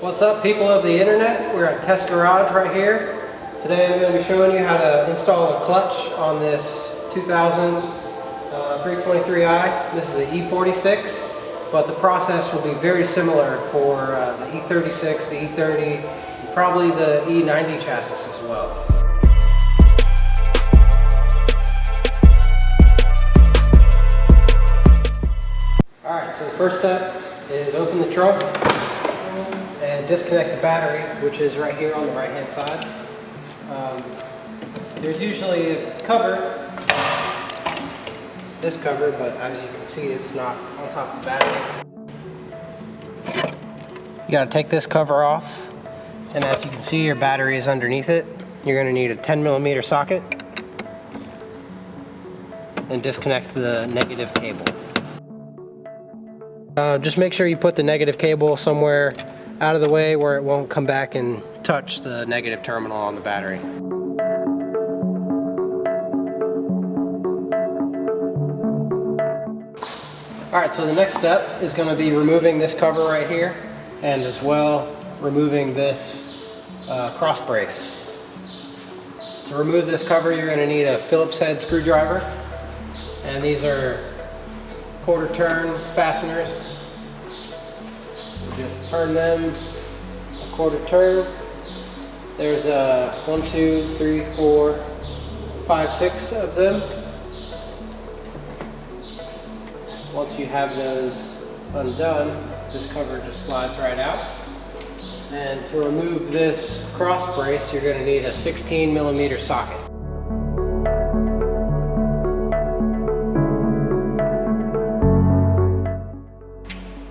What's up, people of the internet? We're at Test Garage right here. Today I'm going to be showing you how to install a clutch on this 2000 323i. This is an E46, but the process will be very similar for the E36, the E30, and probably the E90 chassis as well. Alright, so the first step is open the trunk and disconnect the battery, which is right here on the right hand side. There's usually a cover, this cover, but as you can see it's not on top of the battery. You got to take this cover off, and as you can see your battery is underneath it. You're going to need a 10mm socket and disconnect the negative cable. Just make sure you put the negative cable somewhere out of the way where it won't come back and touch the negative terminal on the battery. Alright, so the next step is going to be removing this cover right here, and as well removing this cross brace. To remove this cover, you're going to need a Phillips head screwdriver, and these are quarter turn fasteners. Just turn them a quarter turn. There's 1, 2, 3, 4, 5, 6 of them. Once you have those undone, this cover just slides right out. And to remove this cross brace, you're going to need a 16mm socket.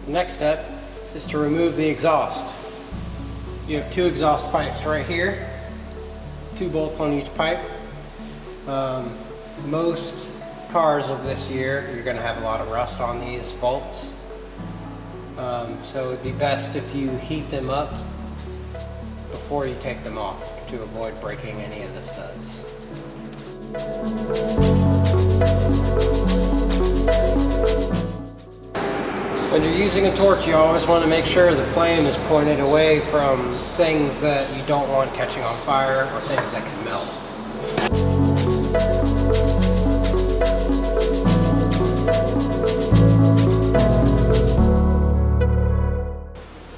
The next step is to remove the exhaust. You have 2 exhaust pipes right here, 2 bolts on each pipe. Most cars of this year, you're going to have a lot of rust on these bolts. So it would be best if you heat them up before you take them off to avoid breaking any of the studs. When you're using a torch, you always want to make sure the flame is pointed away from things that you don't want catching on fire or things that can melt.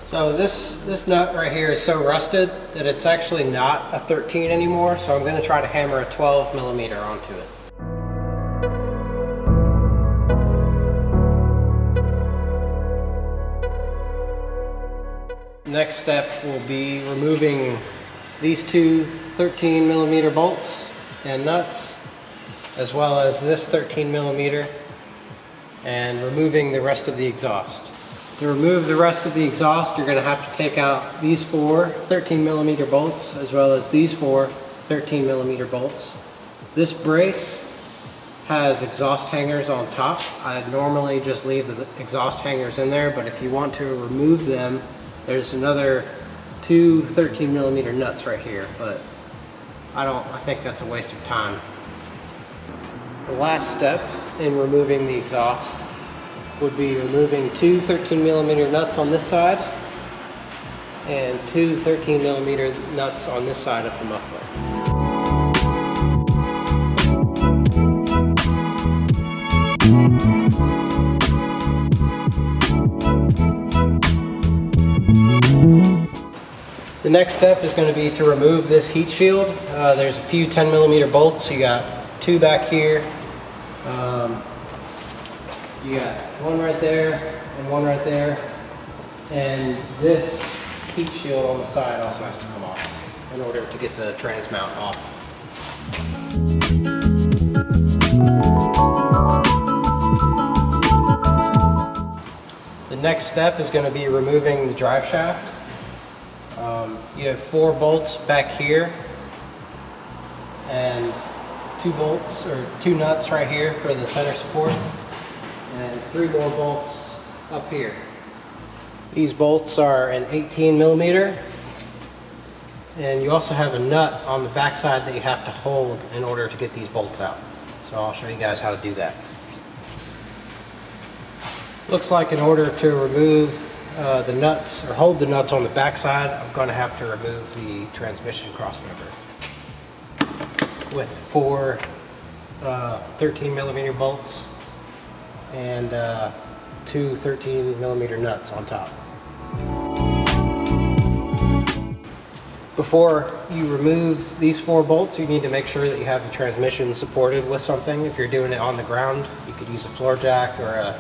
So this nut right here is so rusted that it's actually not a 13 anymore, so I'm going to try to hammer a 12mm onto it. Next step will be removing these 2 13mm bolts and nuts, as well as this 13mm, and removing the rest of the exhaust. To remove the rest of the exhaust, you're going to have to take out these 4 13mm bolts, as well as these 4 13mm bolts. This brace has exhaust hangers on top. I normally just leave the exhaust hangers in there, but if you want to remove them, there's another 2 13mm nuts right here, but I think that's a waste of time. The last step in removing the exhaust would be removing 2 13mm nuts on this side and 2 13mm nuts on this side of the muffler. The next step is going to be to remove this heat shield. There's a few 10mm bolts. You got 2 back here. You got 1 right there and 1 right there. And this heat shield on the side also has to come off in order to get the trans mount off. The next step is going to be removing the drive shaft. You have 4 bolts back here and 2 bolts or 2 nuts right here for the center support, and 3 more bolts up here. These bolts are an 18mm, and you also have a nut on the back side that you have to hold in order to get these bolts out. So I'll show you guys how to do that. Looks like in order to remove the nuts, or hold the nuts on the back side, I'm going to have to remove the transmission crossmember with 4 13mm bolts and 2 13mm nuts on top. Before you remove these 4 bolts, you need to make sure that you have the transmission supported with something. If you're doing it on the ground, you could use a floor jack or a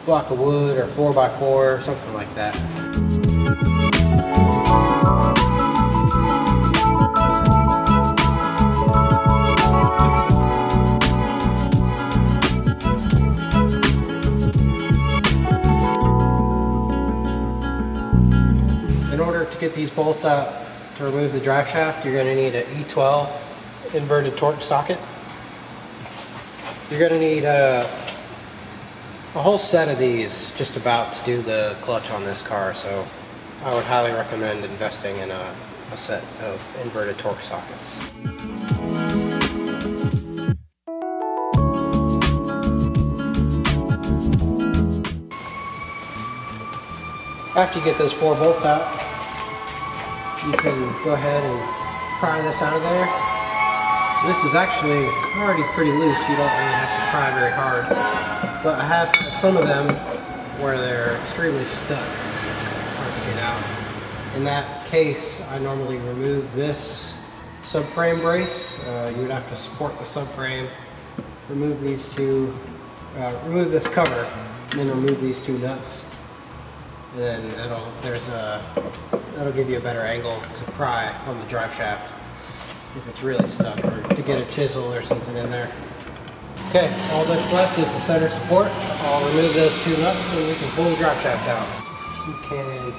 block of wood or 4x4 or something like that. In order to get these bolts out to remove the drive shaft, you're going to need an E12 inverted Torx socket. You're going to need a whole set of these just about to do the clutch on this car, so I would highly recommend investing in a set of inverted Torx sockets. After you get those 4 bolts out, you can go ahead and pry this out of there. This is actually already pretty loose. You don't really have to pry very hard. But I have had some of them where they're extremely stuck, hard to get out. In that case, I normally remove this subframe brace. You would have to support the subframe, remove these two, remove this cover, and then remove these 2 nuts. And then that'll give you a better angle to pry on the drive shaft if it's really stuck, or to get a chisel or something in there. Okay, all that's left is the center support. I'll remove those 2 nuts and we can pull the drive shaft out. You can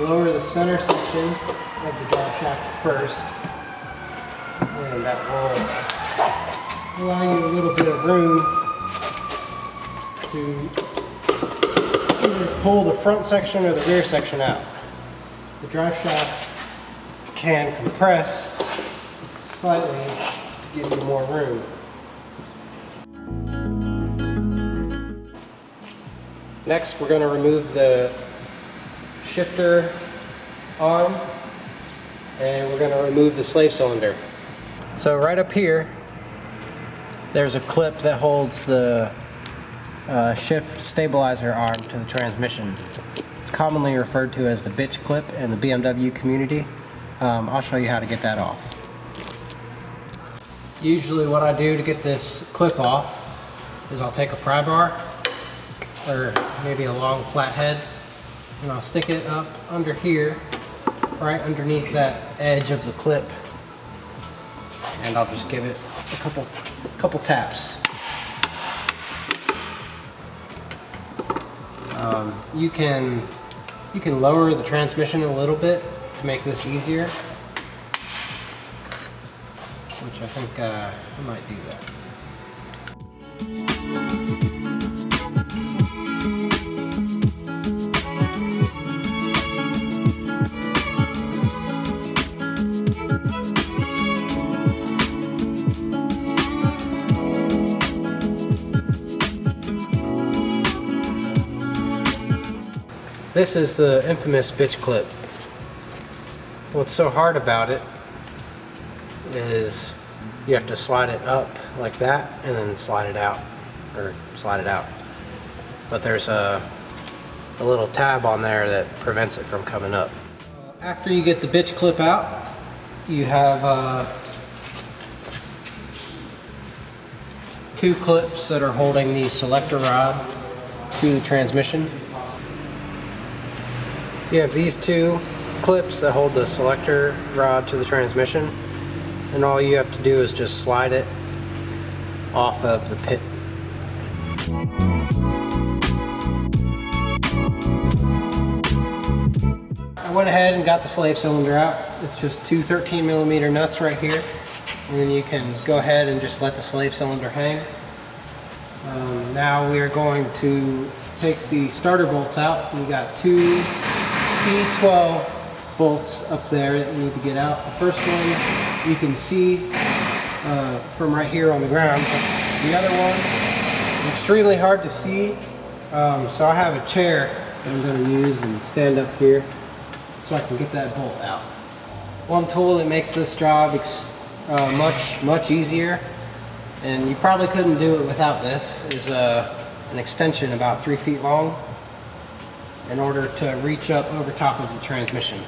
lower the center section of the drive shaft first, and that will allow you a little bit of room to either pull the front section or the rear section out. The drive shaft can compress slightly to give you more room. Next, we're going to remove the shifter arm, and we're going to remove the slave cylinder. So right up here, there's a clip that holds the shift stabilizer arm to the transmission. It's commonly referred to as the bitch clip in the BMW community. I'll show you how to get that off. Usually what I do to get this clip off is I'll take a pry bar, or maybe a long flathead, and I'll stick it up under here, right underneath that edge of the clip, and I'll just give it a couple taps. You can lower the transmission a little bit to make this easier, which I think I might do that. This is the infamous bitch clip. What's so hard about it is you have to slide it up like that and then slide it out, or slide it out. But there's a little tab on there that prevents it from coming up. After you get the bitch clip out, you have 2 clips that are holding the selector rod to the transmission. You have these 2 clips that hold the selector rod to the transmission, and all you have to do is just slide it off of the pit. I went ahead and got the slave cylinder out. It's just 2 13mm nuts right here, and then you can go ahead and just let the slave cylinder hang. Now we are going to take the starter bolts out. We got 2 E12 bolts up there that you need to get out. The first one you can see from right here on the ground. The other one, extremely hard to see, so I have a chair that I'm going to use and stand up here so I can get that bolt out. One tool that makes this job much easier, and you probably couldn't do it without this, is an extension about 3 feet long in order to reach up over top of the transmission.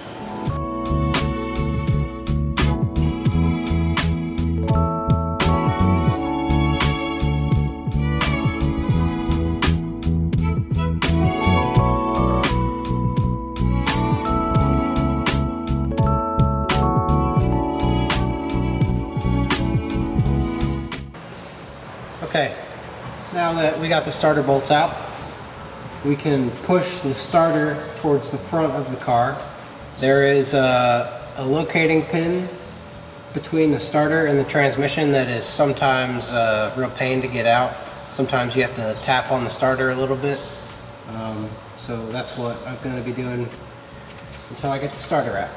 Okay, now that we got the starter bolts out, we can push the starter towards the front of the car. There is a locating pin between the starter and the transmission that is sometimes a real pain to get out. Sometimes you have to tap on the starter a little bit. So that's what I'm going to be doing until I get the starter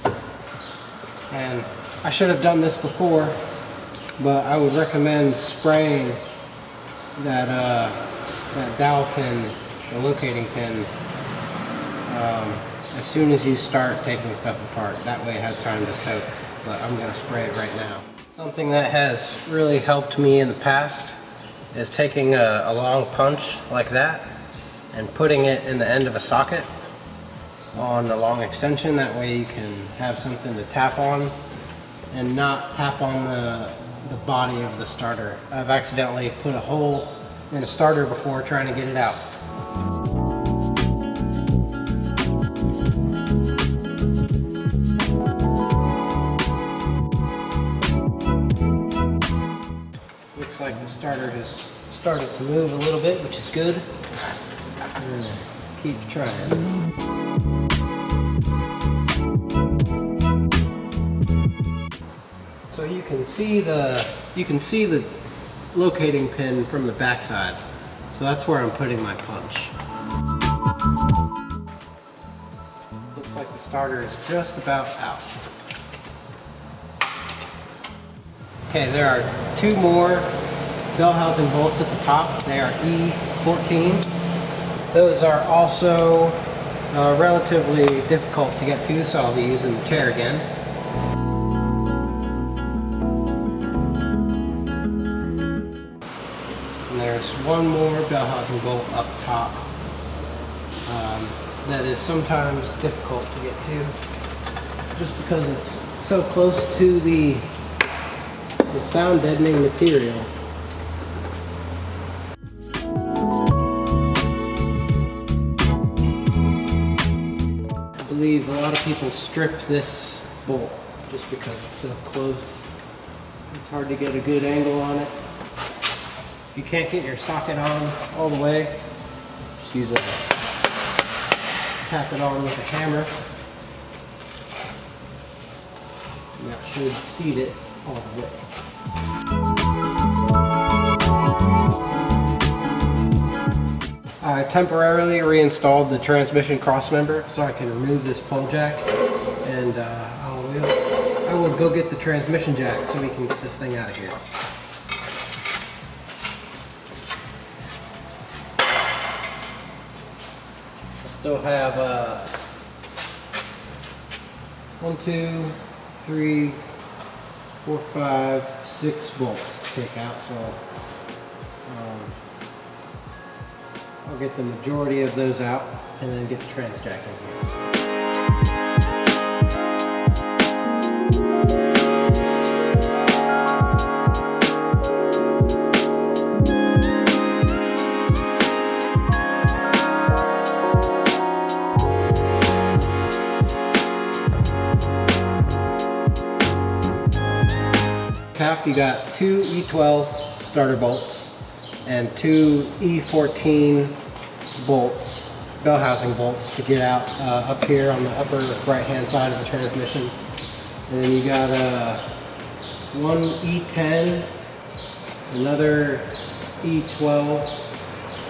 out. And I should have done this before, but I would recommend spraying that dowel pin, the locating pin, as soon as you start taking stuff apart. That way it has time to soak, but I'm going to spray it right now. Something that has really helped me in the past is taking a long punch like that and putting it in the end of a socket on a long extension. That way you can have something to tap on and not tap on the body of the starter. I've accidentally put a hole in a starter before trying to get it out. Looks like the starter has started to move a little bit, which is good. I'm gonna keep trying. So you can see the locating pin from the backside. So that's where I'm putting my punch. Looks like the starter is just about out. Okay, there are 2 more bell housing bolts at the top. They are E14. Those are also relatively difficult to get to, so I'll be using the chair again. There's one more bell housing bolt up top that is sometimes difficult to get to just because it's so close to the sound deadening material. I believe a lot of people strip this bolt just because it's so close. It's hard to get a good angle on it. If you can't get your socket on all the way, just tap it on with a hammer, and that should seat it all the way. I temporarily reinstalled the transmission cross member so I can remove this pole jack, and I will go get the transmission jack so we can get this thing out of here. Still have 1, 2, 3, 4, 5, 6 bolts to take out, so I'll get the majority of those out and then get the trans jack in here. Cap, you got 2 E12 starter bolts and 2 E14 bolts, bell housing bolts, to get out up here on the upper right hand side of the transmission. And then you got 1 E10, another E12,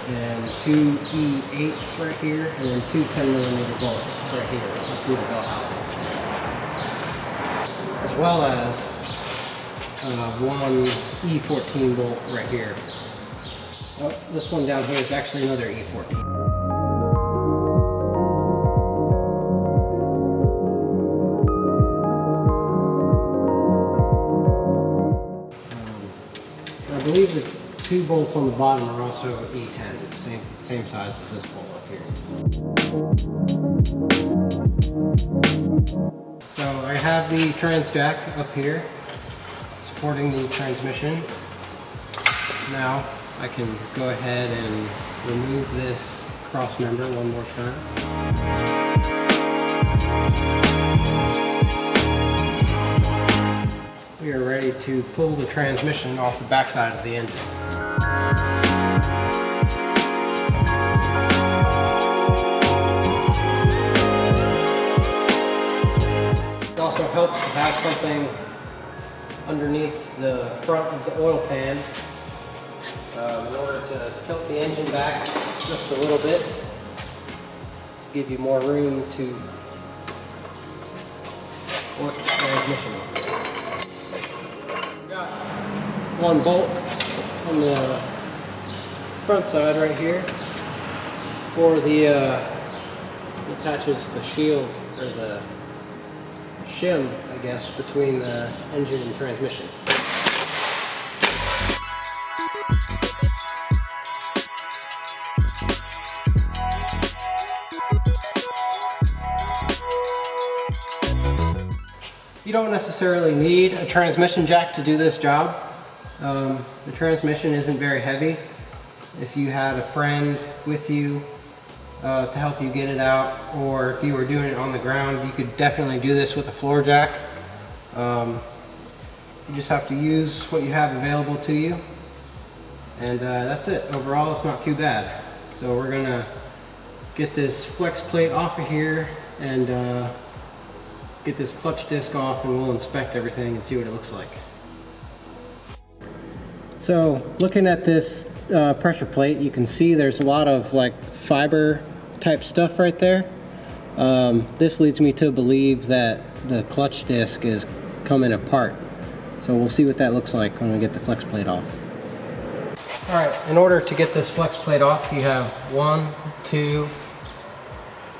and 2 E8s right here, and then 2 10mm bolts right here up through the bell housing, as well as 1 E14 bolt right here. Oh, this one down here is actually another E14. believe the two bolts on the bottom are also E10s, same size as this bolt up here. So I have the trans jack up here supporting the transmission. Now I can go ahead and remove this cross member one more time. We are ready to pull the transmission off the backside of the engine. It also helps to have something underneath the front of the oil pan in order to tilt the engine back just a little bit, give you more room to work the transmission on. Got one bolt on the front side right here for the attaches the shield, or the shim, I guess, between the engine and transmission. You don't necessarily need a transmission jack to do this job. The transmission isn't very heavy. If you had a friend with you to help you get it out, or if you were doing it on the ground, you could definitely do this with a floor jack. You just have to use what you have available to you, and that's it. Overall, it's not too bad. So we're gonna get this flex plate off of here and get this clutch disc off, and we'll inspect everything and see what it looks like. So looking at this pressure plate, you can see there's a lot of like fiber type stuff right there. This leads me to believe that the clutch disc is coming apart. So we'll see what that looks like when we get the flex plate off. All right, in order to get this flex plate off, you have 1, 2,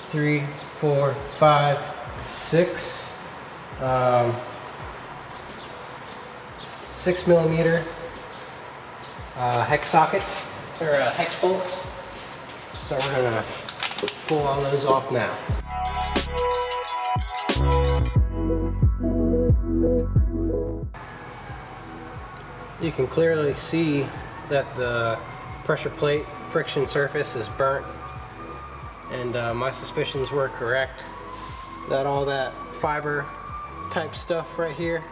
3, 4, 5, 6 6mm hex sockets, or hex bolts. So we're gonna pull all those off now. You can clearly see that the pressure plate friction surface is burnt, and my suspicions were correct, that all that fiber type stuff right here,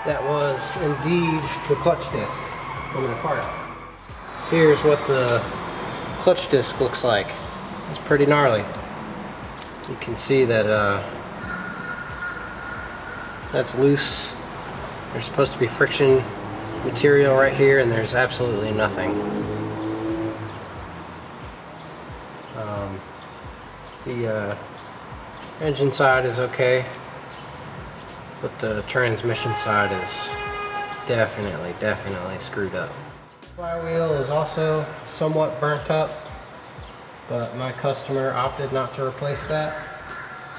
that was indeed the clutch disc coming apart. Here's what the clutch disc looks like. It's pretty gnarly. You can see that that's loose. There's supposed to be friction material right here, and there's absolutely nothing. The engine side is okay, but the transmission side is definitely screwed up. Flywheel is also somewhat burnt up, but my customer opted not to replace that.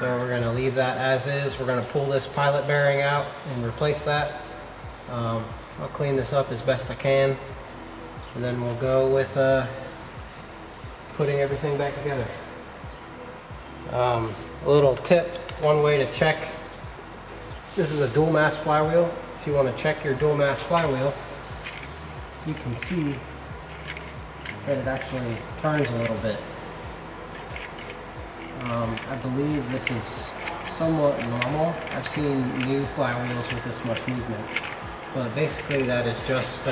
So we're going to leave that as is. We're going to pull this pilot bearing out and replace that. I'll clean this up as best I can, and then we'll go with putting everything back together. A little tip, one way to check. This is a dual mass flywheel. If you want to check your dual mass flywheel, you can see that it actually turns a little bit. I believe this is somewhat normal. I've seen new flywheels with this much movement, but basically that is just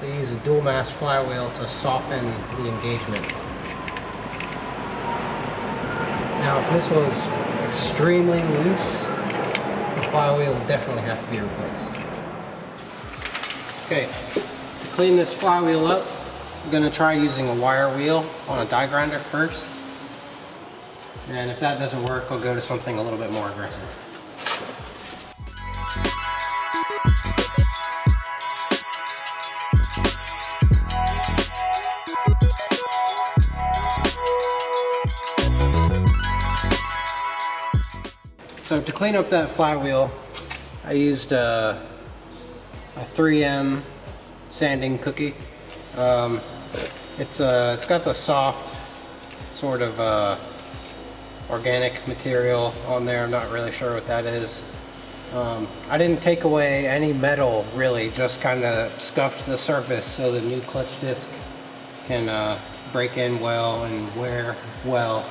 they use a dual mass flywheel to soften the engagement. Now if this was extremely loose, the flywheel would definitely have to be replaced. Okay, to clean this flywheel up, I'm going to try using a wire wheel on a die grinder first. And if that doesn't work, I'll go to something a little bit more aggressive. So to clean up that flywheel, I used a 3M sanding cookie. It's got the soft sort of organic material on there. I'm not really sure what that is. I didn't take away any metal really, just kind of scuffed the surface so the new clutch disc can break in well and wear well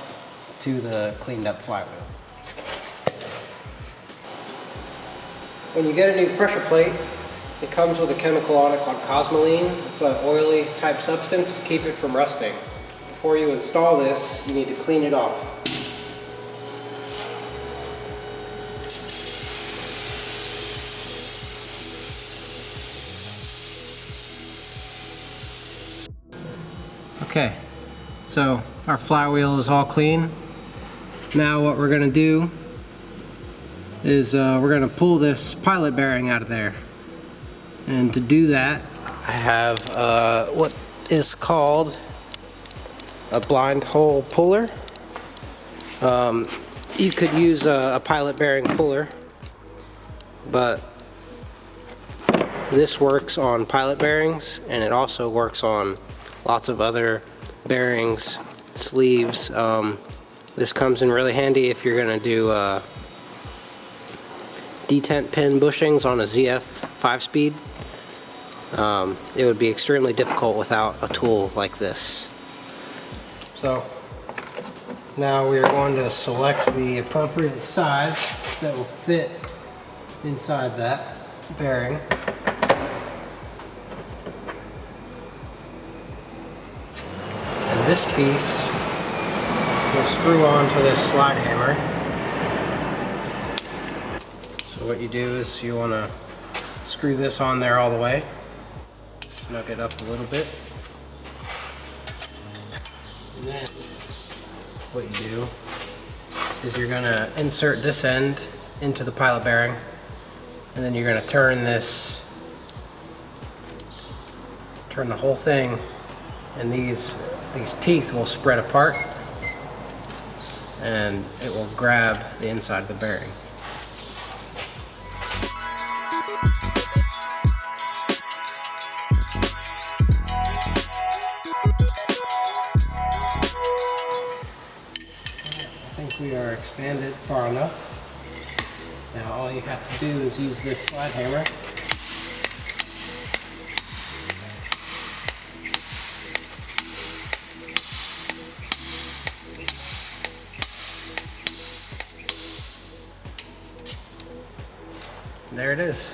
to the cleaned up flywheel. When you get a new pressure plate, it comes with a chemical on it called cosmoline. It's an oily type substance to keep it from rusting. Before you install this, you need to clean it off. Okay, so our flywheel is all clean. Now what we're going to do is we're going to pull this pilot bearing out of there. And to do that, I have what is called a blind hole puller. You could use a pilot bearing puller, but this works on pilot bearings, and it also works on lots of other bearings, sleeves. This comes in really handy if you're going to do detent pin bushings on a ZF 5-speed. It would be extremely difficult without a tool like this. So now we are going to select the appropriate size that will fit inside that bearing. And this piece will screw onto this slide hammer. So what you do is you want to screw this on there all the way. Snug it up a little bit. And then what you do is you're going to insert this end into the pilot bearing, and then you're going to turn the whole thing, and these teeth will spread apart and it will grab the inside of the bearing. We are expanded far enough. Now all you have to do is use this slide hammer. There it is.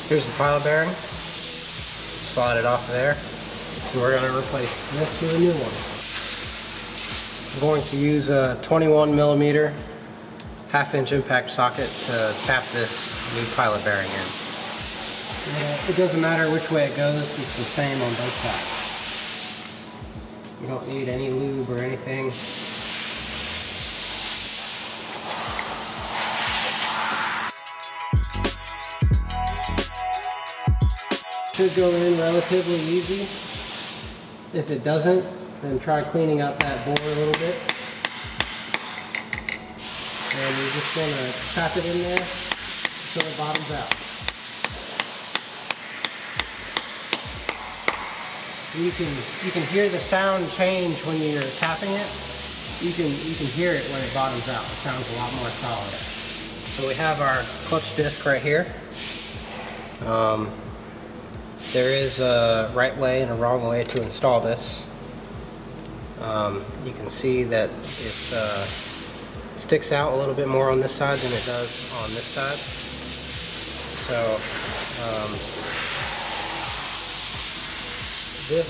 Here's the pilot bearing. Slide it off of there. And we're going to replace this with a new one. I'm going to use a 21mm 1/2-inch impact socket to tap this new pilot bearing in. It doesn't matter which way it goes, it's the same on both sides. You don't need any lube or anything. Should go in relatively easy. If it doesn't, then try cleaning out that bore a little bit. And you're just going to tap it in there until it bottoms out. You can hear the sound change when you're tapping it. You can hear it when it bottoms out. It sounds a lot more solid. So we have our clutch disc right here. There is a right way and a wrong way to install this. You can see that it sticks out a little bit more on this side than it does on this side. So this,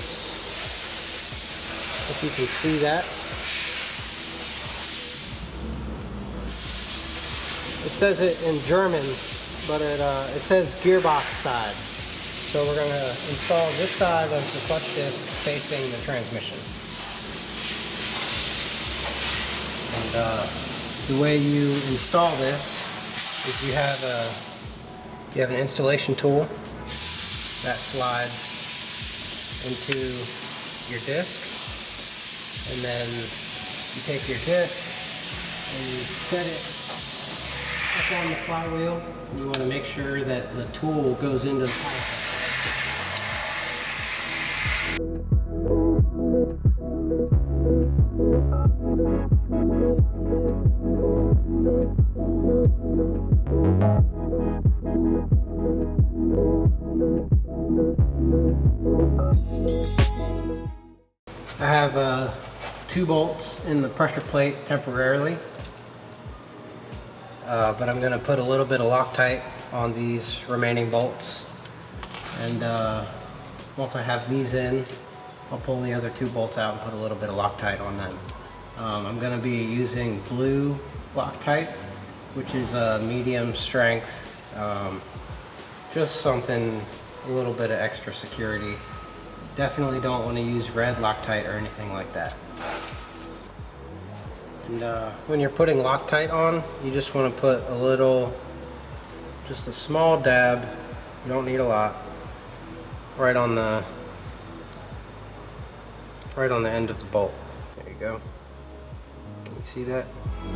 if you can see that, it says it in German, but it says gearbox side. So we're going to install this side of the clutch disc facing the transmission. And the way you install this is you have an installation tool that slides into your disc, and then you take your disc and you set it up on the flywheel. You want to make sure that the tool goes into the pilot. I have 2 bolts in the pressure plate temporarily, but I'm going to put a little bit of Loctite on these remaining bolts, and once I have these in, I'll pull the other 2 bolts out and put a little bit of Loctite on them. I'm going to be using blue Loctite, which is a medium strength, just something, a little bit of extra security. Definitely don't want to use red Loctite or anything like that. And when you're putting Loctite on, you just want to put a little, just a small dab, you don't need a lot, right on the end of the bolt. There you go. Can you see that? I'm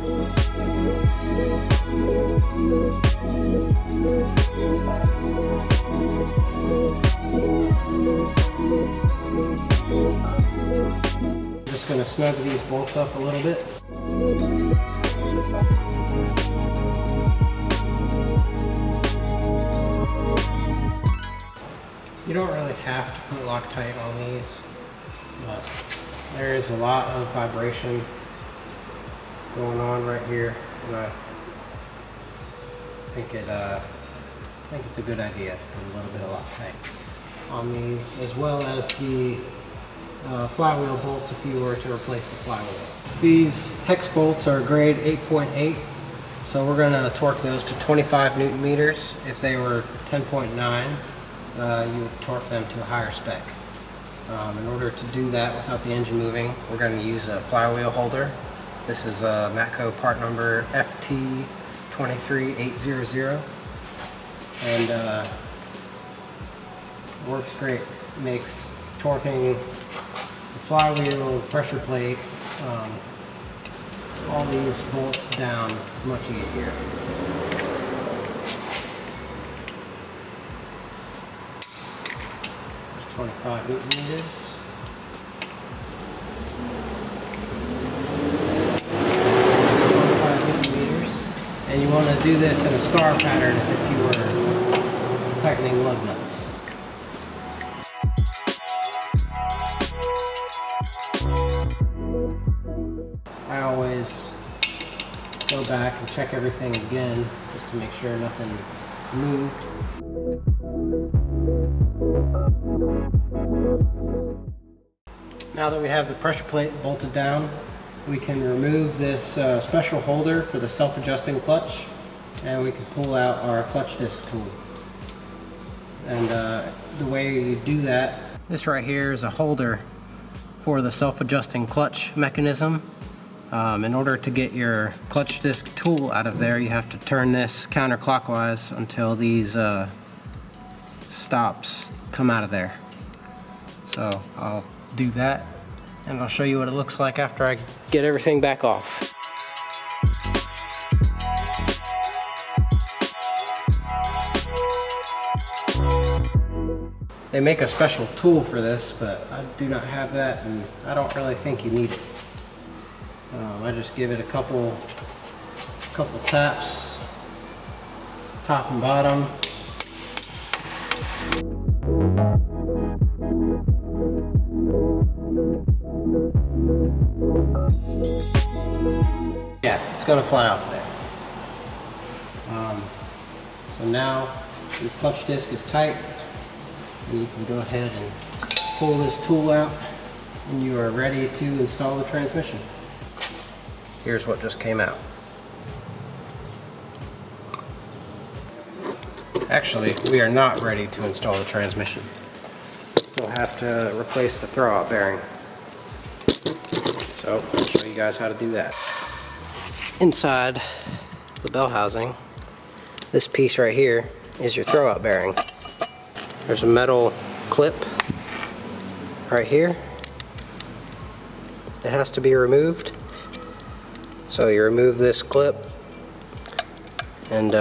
just going to snug these bolts up a little bit. You don't really have to put Loctite on these, but there is a lot of vibration going on right here, and I think it's a good idea to put a little bit of Loctite on these, as well as the flywheel bolts if you were to replace the flywheel. These hex bolts are grade 8.8, so we're going to torque those to 25 Newton meters. If they were 10.9, you would torque them to a higher spec. In order to do that without the engine moving, we're going to use a flywheel holder. This is a Matco part number FT23800, and works great. It makes torquing the flywheel, pressure plate, all these bolts down much easier. Just 25 Newton meters. And you want to do this in a star pattern as if you were tightening lug nuts. I always go back and check everything again just to make sure nothing moved. Now that we have the pressure plate bolted down, we can remove this special holder for the self-adjusting clutch, and we can pull out our clutch disc tool. And the way you do that, this right here is a holder for the self-adjusting clutch mechanism. In order to get your clutch disc tool out of there, you have to turn this counterclockwise until these stops come out of there. So I'll do that, and I'll show you what it looks like after I get everything back off. They make a special tool for this, but I do not have that, and I don't really think you need it. I just give it a couple taps, top and bottom. Yeah, it's gonna fly off there. So now your clutch disc is tight, and you can go ahead and pull this tool out, and you are ready to install the transmission. Here's what just came out. Actually, we are not ready to install the transmission. We'll have to replace the throwout bearing. So I'll show you guys how to do that. Inside the bell housing, this piece right here is your throwout bearing. There's a metal clip right here. It has to be removed. So you remove this clip and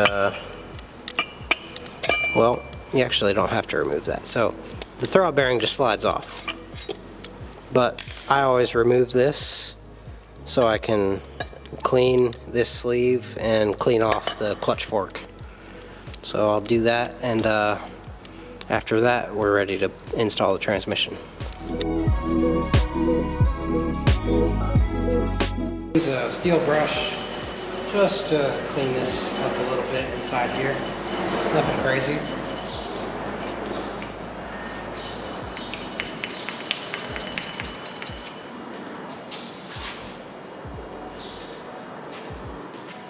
well, you actually don't have to remove that. So the throwout bearing just slides off. But I always remove this so I can clean this sleeve and clean off the clutch fork. So I'll do that, and after that we're ready to install the transmission. Use a steel brush just to clean this up a little bit inside here. Nothing crazy.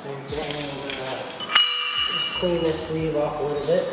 Same thing, just clean this sleeve off a little bit.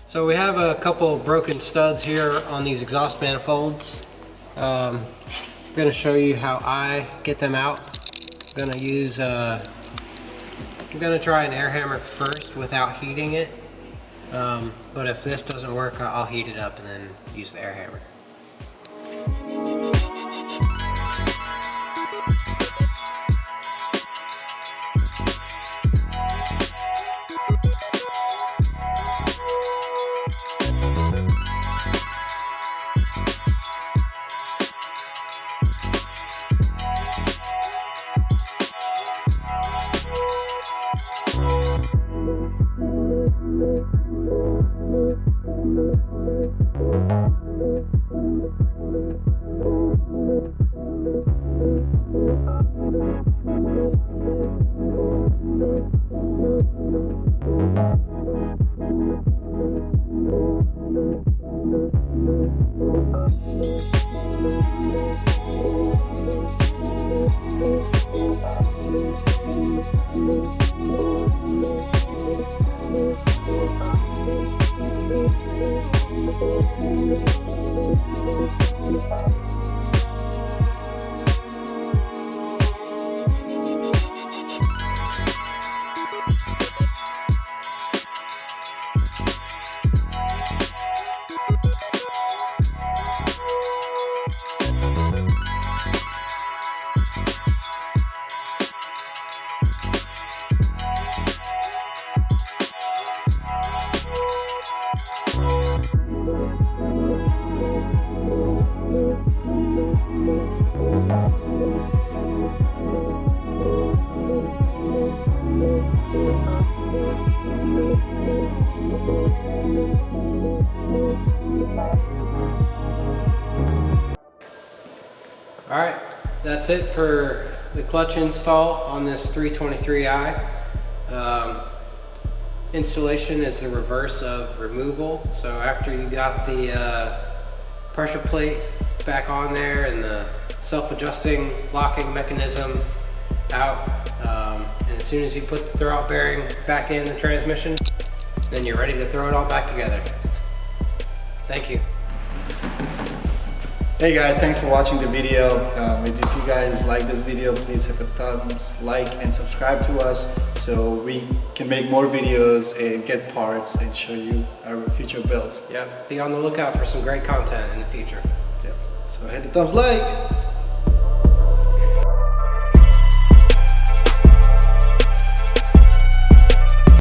So we have a couple broken studs here on these exhaust manifolds. I'm going to show you how I get them out. I'm going to try an air hammer first without heating it. But if this doesn't work, I'll heat it up and then use the air hammer. Alright, that's it for the clutch install on this 323i. Installation is the reverse of removal. So after you got the pressure plate back on there and the self-adjusting locking mechanism out, and as soon as you put the throwout bearing back in the transmission, then you're ready to throw it all back together. Thank you. Hey guys, thanks for watching the video. If you guys like this video, please hit the thumbs, like, and subscribe to us so we can make more videos and get parts and show you our future builds. Yeah, be on the lookout for some great content in the future. Yeah. So hit the thumbs like.